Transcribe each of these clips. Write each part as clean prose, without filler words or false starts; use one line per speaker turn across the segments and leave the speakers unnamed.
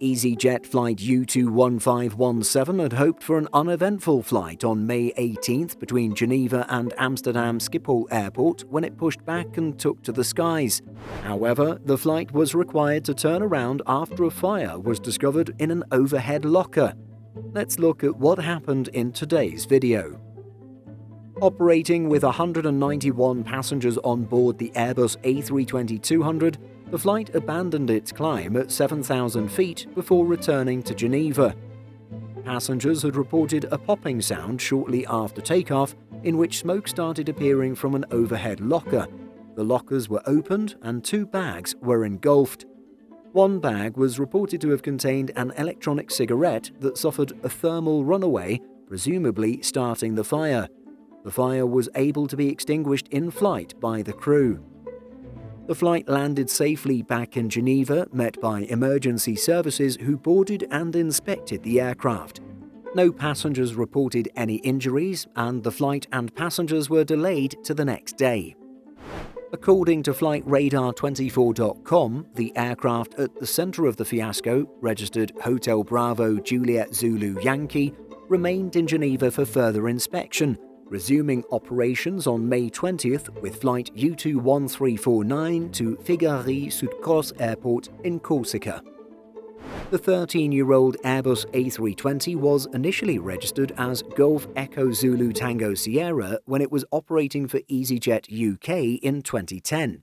easyJet flight U21517 had hoped for an uneventful flight on May 18th between Geneva and Amsterdam Schiphol Airport when it pushed back and took to the skies. However, the flight was required to turn around after a fire was discovered in an overhead locker. Let's look at what happened in today's video. Operating with 191 passengers on board the Airbus A320-200, the flight abandoned its climb at 7,000 feet before returning to Geneva. Passengers had reported a popping sound shortly after takeoff, in which smoke started appearing from an overhead locker. The lockers were opened and 2 bags were engulfed. One bag was reported to have contained an electronic cigarette that suffered a thermal runaway, presumably starting the fire. The fire was able to be extinguished in flight by the crew. The flight landed safely back in Geneva, met by emergency services who boarded and inspected the aircraft. No passengers reported any injuries, and the flight and passengers were delayed to the next day. According to FlightRadar24.com, the aircraft at the center of the fiasco, registered Hotel Bravo Juliet Zulu Yankee, remained in Geneva for further inspection, resuming operations on May 20th with flight U21349 to Figari-Sud-Cross Airport in Corsica. The 13-year-old Airbus A320 was initially registered as Golf Echo Zulu Tango Sierra when it was operating for easyJet UK in 2010.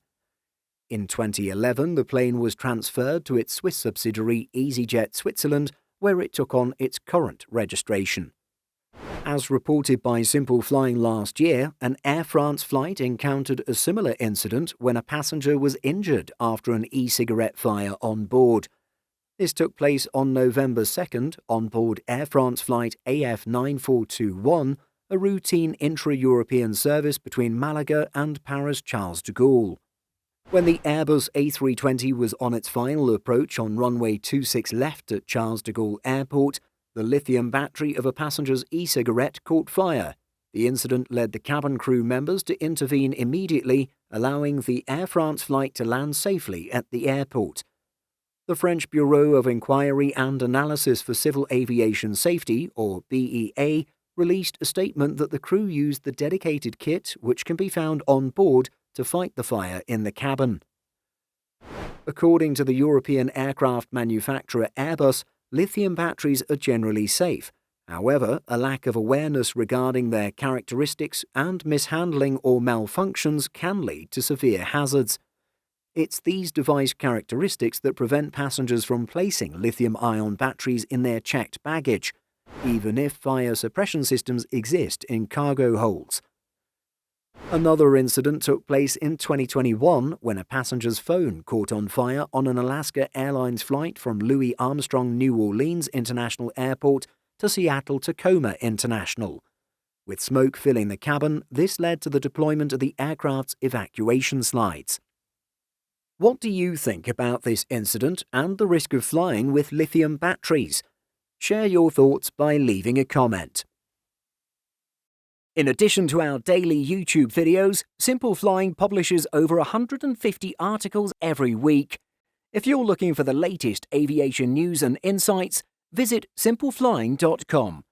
In 2011, the plane was transferred to its Swiss subsidiary easyJet Switzerland, where it took on its current registration. As reported by Simple Flying last year, an Air France flight encountered a similar incident when a passenger was injured after an e-cigarette fire on board. This took place on November 2nd on board Air France flight AF9421, a routine intra-European service between Malaga and Paris Charles de Gaulle. When the Airbus A320 was on its final approach on runway 26 left at Charles de Gaulle Airport, the lithium battery of a passenger's e-cigarette caught fire. The incident led the cabin crew members to intervene immediately, allowing the Air France flight to land safely at the airport. The French Bureau of Inquiry and Analysis for Civil Aviation Safety, or BEA, released a statement that the crew used the dedicated kit which can be found on board to fight the fire in the cabin. According to the European aircraft manufacturer Airbus, lithium batteries are generally safe. However, a lack of awareness regarding their characteristics and mishandling or malfunctions can lead to severe hazards. It's these device characteristics that prevent passengers from placing lithium-ion batteries in their checked baggage, even if fire suppression systems exist in cargo holds. Another incident took place in 2021 when a passenger's phone caught on fire on an Alaska Airlines flight from Louis Armstrong New Orleans International Airport to Seattle Tacoma International. With smoke filling the cabin, this led to the deployment of the aircraft's evacuation slides. What do you think about this incident and the risk of flying with lithium batteries? Share your thoughts by leaving a comment. In addition to our daily YouTube videos, Simple Flying publishes over 150 articles every week. If you're looking for the latest aviation news and insights, visit simpleflying.com.